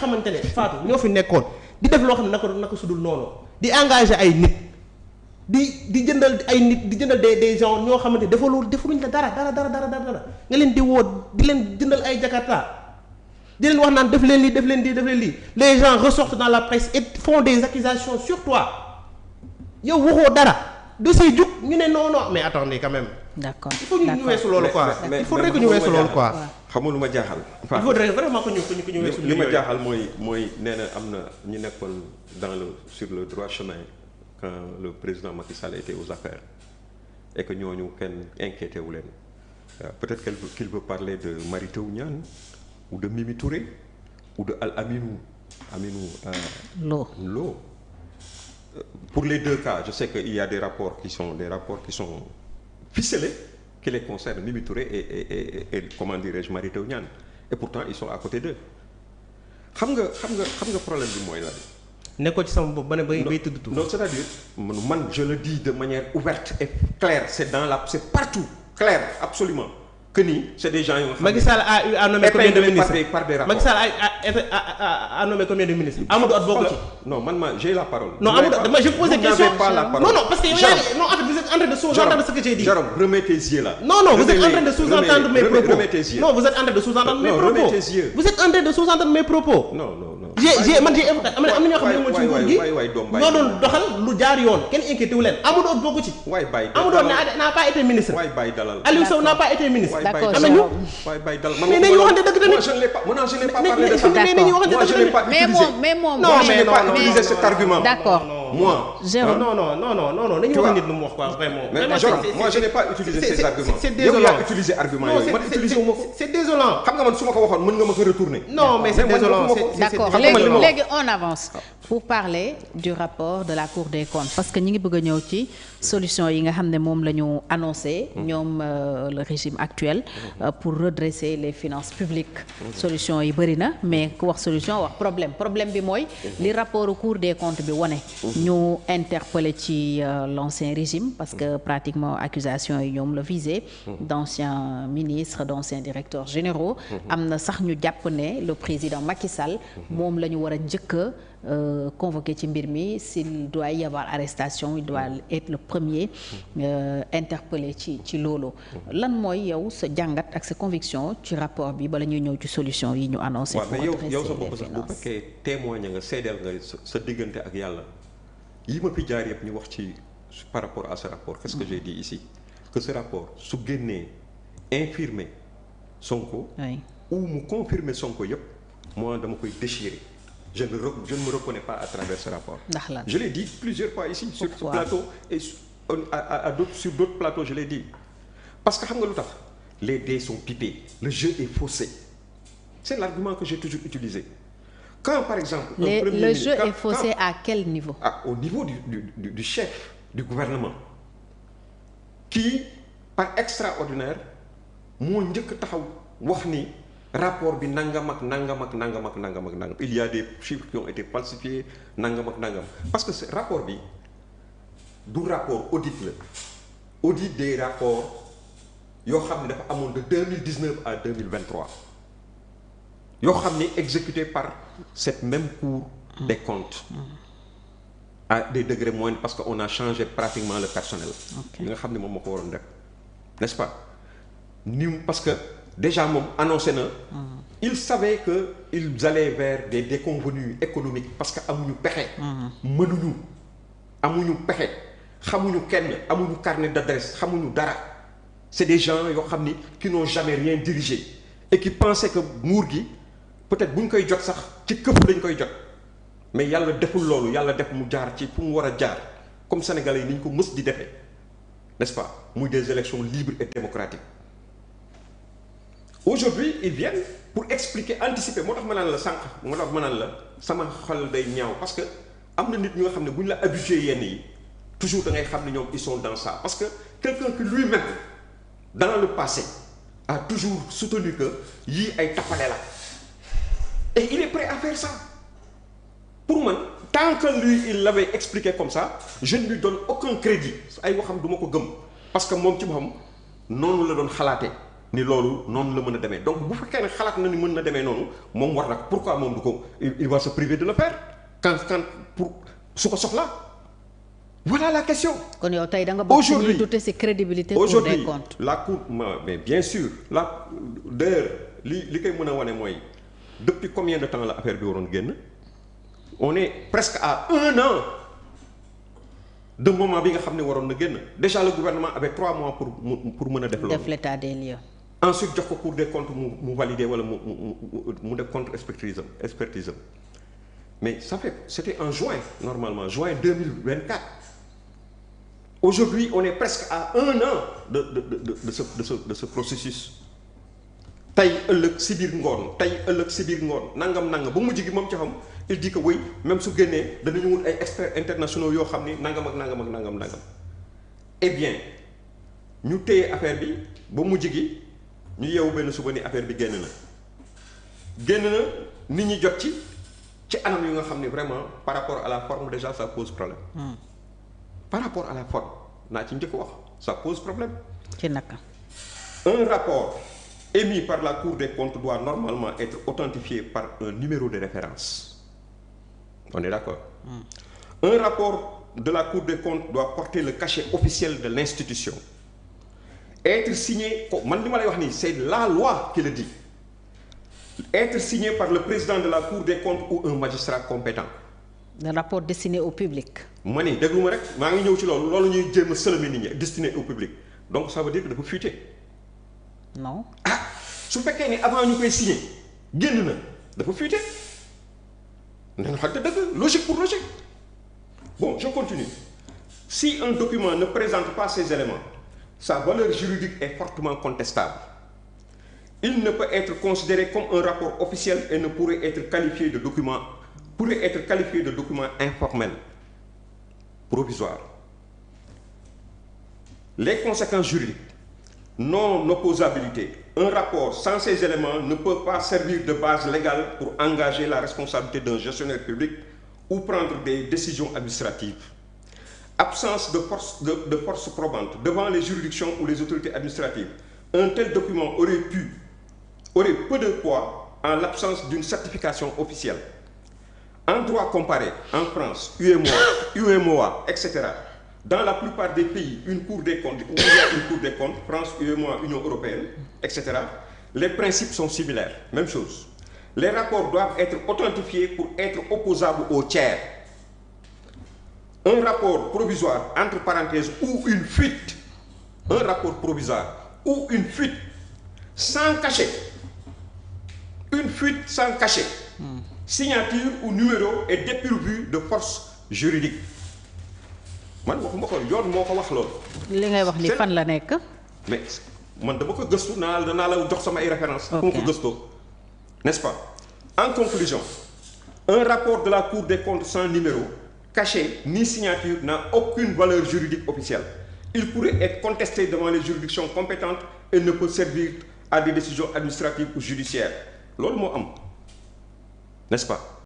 xamante ne Fatou ñoo fi nekkoon di def loo xam ne naka sudul noonu di engagé ay nit di jëndal ay nit di jëndal des gens ñoo xamante ne defaluñ la dara nga leen di woo di leen jëndal ay Jakarta di leen wax naan def leen lii les gens ressortent dans la presse et font des accusations sur toi yow waxoo dara dossier jug ñu ne non mais attendez quand même. d'accord il faut ñu weesu loolu quoi. il faudrait que ñu weesu loolu quoi. xam nga lu ma jaaxal. il faudrait vraiment que ñu weesu li ma jaaxal mooy nee na am na ñu nekkoon sur le droit chemin quand le président Macky Sall était aux affaires et que ñooñu kenn inquiété wu leen peut-être qu'il veut parler de Mary Teuw Niane ou de Mimi Touré ou de Aminou Lo. Pour les deux cas, je sais qu'il y a des rapports qui sont ficelés qui les concernent, Mimi Touré et comment dirais-je, Mary Teuw Niane. Et pourtant, ils sont à côté d'eux. Xam nga problème bi mooy la nekkoo ci sama bopp ba ne bay tudd tout. Non, c'est-à-dire man je le dis de manière ouverte et claire, c'est partout clair absolument. Que ni c'est des gens yoo xam ne Macky Sall a nommé combien de ministres par des rapports. Macky Sall a nommé combien de ministres. Amadou Hott bokk ci. Non j'ai la parole. Non Amadou Hott je pose des questions. Non parce que Jérôme, vous êtes en train de sous-entendre ce que j'ai dit. Jérôme, remets tes yeux là. Non vous êtes en train de sous-entendre mes propos. Remets tes yeux. Non vous êtes en train de sous-entendre mes propos. Non remets tes yeux. Vous êtes en train de sous-entendre mes propos. Non. am na ñoo xam ne moom ci nguur gi ñoo doon doxal lu jaar yoon kenn inquiété wu leen Amadou Hott bokku ci. Amadou Hott n'a pas été ministre. Aliou Sow n'a pas été ministre. am nañu. Mais nañu waxante dëgg tamit. Moi je n'ai pas parlé de ça. Moi je n'ai pas utilisé cet argument. D'accord. Moi. Non nañu wax nit lu mu wax quoi vraiment. Moi je n'ai pas utilisé ces arguments. C'est désolant. Yow yaa utilisé argument yooyu man utilisé wu ma ko. C'est désolant. Xam nga man su ma ko waxoon mën nga ma ko retourner. Non mais c'est désolant. D'accord léegi on avance pour parler du rapport de la Cour des comptes parce que ñi ngi bëgg a ñëw ci solution yi nga xam ne moom la ñu annoncé ñoom le régime actuel pour redresser les finances publiques. Solution yi bëri na mais ku wax solution wax problème bi mooy li rapport Cour des comptes bi wone ñu interpellé ci l'ancien régime parce que pratiquement accusation yi ñoom la visé d'anciens ministres d'anciens directeurs généraux am na sax ñu jàpp ne le président Macky Sall moom la ñu war a njëkk a convoqué ci mbir mi s'il doit y avoir arrestation il doit être le premier interpellé ci loolu lan mooy yow sa jàngat ak sa conviction ci rapport bi bala ñuy ñëw ci solution yi ñu annoncé mais yow sa bopp sax bu fekkee témoin nga seedeel nga sa diggante ak yàlla yi ma fi jaar yëpp ñu wax ci par rapport à ce rapport qu'est-ce que j'ai dit ici que ce rapport su génnee infirmer Sonko ou mu confirmer Sonko yëpp moi dama koy déchirer je ne me reconnais pas à travers ce rapport. Je l'ai dit plusieurs fois ici sur ce plateau et sur d'autres plateaux je l'ai dit parce que xam nga lu tax les dés sont pipés le jeu est faussé c'est l'argument que j'ai toujours utilisé quand par exemple le jeu est faussé à quel niveau? Au niveau du chef du gouvernement qui par extraordinaire moo njëkk taxaw wax ni rapport bi nangam ak nangam il y a des chiffres qui ont été falsifiés nangam ak nangam parce que ce rapport bi du rapport audit la audit des rapports yoo xam ne dafa amoon de 2019 à 2023 yoo xam ne exécuté par cette même Cour des comptes à des degrés moindres parce que on a changé pratiquement le personnel li nga xam ne moom moo ko waroon def n'est-ce pas parce que déjà moom annoncé na il savait que ils allaient vers des déconvenues économiques parce que amuñu pexe mënuñu amuñu pexe xamuñu kenn amuñu carnet d'adresse xamuñu dara c'est des gens yoo xam ni qui n'ont jamais rien dirigé et qui pensaient que nguur gi peut-être bu ñu koy jot sax ci këpp lañ koy jot mais yàlla deful loolu yàlla def mu jaar ci fu mu war a jaar comme sénégalais yi ni ñu ko mës di defee n'est-ce pas muy des élections libres et démocratiques aujourd'hui ils viennent pour expliquer anticiper moo tax ma naan la sànq moo tax ma naan la sama xol day ñaaw parce que am na nit ñi nga xam ne bu ñu la habitué yenn yi toujours da ngay xam ne ñoom ils sont dans ça parce que quelqu'un qui lui-même dans le passé a toujours soutenu que yii ay tappale la et il est prêt à faire ça pour man tant que lui il l'avait expliqué comme ça je ne lui donne aucun crédit ay waxam du ma ko gëm parce que moom ci boppam noonu la doon xalaatee ni loolu noonu la mën a demee donc bu fekkee ne xalaat na ni mën na demee noonu moom war na pourquoi moom du ko il va se priver de le faire quand pour su ko soxlaa voilà la question. kon yow tey da nga bokk ci ñuy douter ci crédibilité Cour des comptes. la cour mais bien sûr d'ailleurs li koy mën a wane mooy depuis combien de temps la affaire bi waroon génn on est presque à 1 an de moment bi nga xam ne waroon na génn déjà le gouvernement avait 3 mois pour mën a def loolu. def l'état des lieux. ensuite jox ko Cour des comptes mu valider wala mu def contre expertise am mais c'était en juin normalement juin 2024. Aujourd'hui on est presque à 1 an de ce processus tey ëllëg si biir ngoon nangam ba mujj gi moom ci xam il dit que oui même su génnee danañu wut ay experts internationaux yoo xam ni nangam ak nangam eh bien ñu téye affaire bi ba mujj gi ñu yeewu benn suba ni affaire bi génn na nit ñi jot ci anam yu nga xam ni vraiment par rapport à la forme déjà ça pose problème. Par rapport à la forme naa ci njëkk wax ça pose problème. ci naka. Un rapport émis par la Cour des comptes doit normalement être authentifié par un numéro de référence. On est d'accord. Un rapport de la Cour des comptes doit porter le cachet officiel de l'institution. Être signé man li ma lay wax nii c'est la loi qui le dit. Être signé par le président de la Cour des comptes ou un magistrat compétent. Le rapport destiné au public. ma ni déglu ma rek maa ngi ñëw ci loolu ñuy jéem a sëlëmi nit ñi destiné au public donc ça veut dire que dafa fuité. non. su fekkee ni avant ñu koy signé génn na dafa fuité nañu xam te dëgg logique pour logique. Bon je continue si un document ne présente pas ces éléments sa valeur juridique est fortement contestable. Il ne peut être considéré comme un rapport officiel et ne pourrait être qualifié de document informel provisoire. Les conséquences juridiques, non-opposabilité. Un rapport sans ces éléments ne peut pas servir de base légale pour engager la responsabilité d'un gestionnaire public ou prendre des décisions administratives. Absence de force probante devant les juridictions ou les autorités administratives. Un tel document aurait peu de poids en l'absence d'une certification officielle. En droit comparé, en France, UEMOA, etc., dans la plupart des pays, une Cour des comptes, où il y a une Cour des comptes, France, UEMOA, Union européenne, etc., les principes sont similaires. Même chose. Les rapports doivent être authentifiés pour être opposables aux tiers. Un rapport provisoire, entre parenthèses, ou une fuite, un rapport provisoire ou une fuite sans cachet, signature ou numéro est dépourvu de force juridique. Man waxuma ko yoon moo ko wax loolu. li ngay wax ni fan la nekk. mais man dama ko gëstu danaa la jox sama ay références. fu ma ko gëstoo n'est-ce pas. En conclusion, un rapport de la Cour des comptes sans numéro, cachet ni signature n'a aucune valeur juridique officielle. Il pourrait être contesté devant les juridictions compétentes et ne peut servir à des décisions administratives ou judiciaires. Loolu moo am. N'est-ce pas?